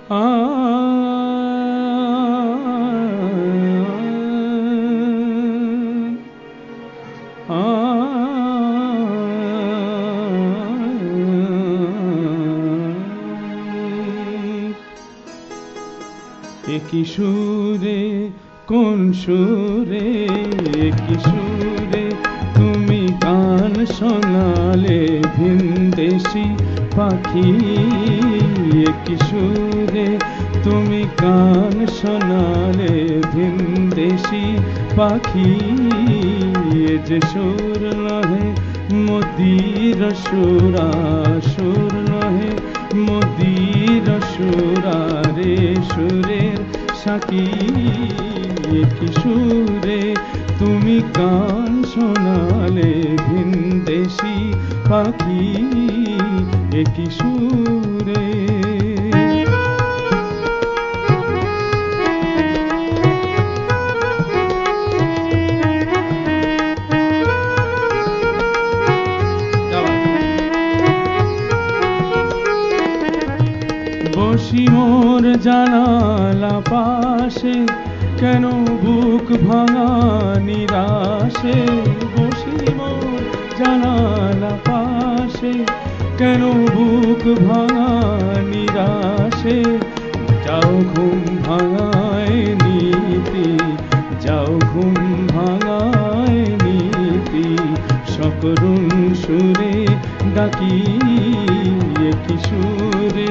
আ আ একই সুরে কোন সুরে একই সুরে তুমি গান শোনালে ভিনদেশি পাখি একই সুরে তুমি গান শোনালে ভিনদেশি পাখি এ যে সুর নহে মোদির সুরা সুর নহে মোদির সুরা রে সুরের সাকি একই সুরে তুমি গান শোনালে ভিনদেশি পাখি একই সুরে বসি মোর জানালা পাশে কেন বুক ভাঙা নিরাশে বসি মোর জানালা পাশে কেন বুক ভাঙা নিরাশে যাও ঘুম ভাঙায় নীতি যাও ঘুম ভাঙায় নীতি সকরুণ সুরে ডাকি একই সুরে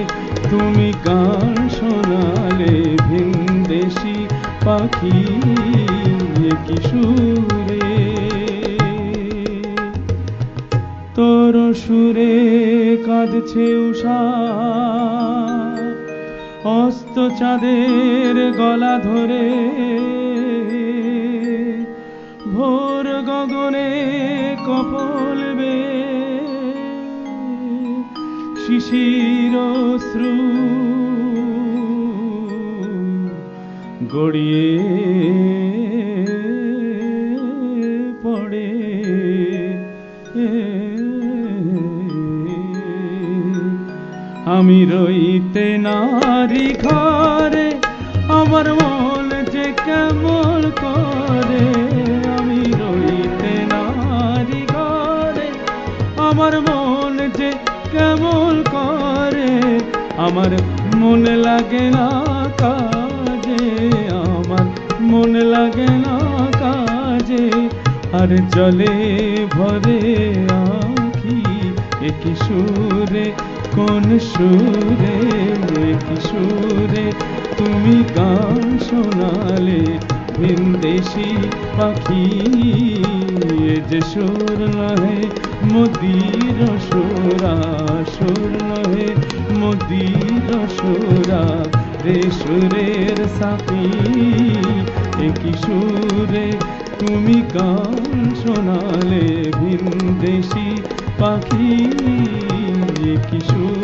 তুমি গান শোনালে ভিনদেশি পাখি একই সুরে তোর সুরে কাঁদছে উষা অস্ত চাঁদের গলা ধরে ভোর গগনে কপল বে শিশির অশ্রু গড়িয়ে পড়ে আমি রইতে নারী ঘরে আমার মন যে কেমন করে আমি রইতে নারী ঘরে আমার মন যে কেমন করে আমার মন লাগে না কাজে আমার মন লাগে না কাজে আর জলে ভরে আঁখি একই সুরে কোন সুরে একই সুরে তুমি গান শোনালে ভিনদেশি পাখি এ যে সুর নহে মোদির সুরা সুর নহে মোদির সুরা রে সুরের সাথী একই সুরে তুমি গান শোনালে ভিনদেশি পাখি একই সুরে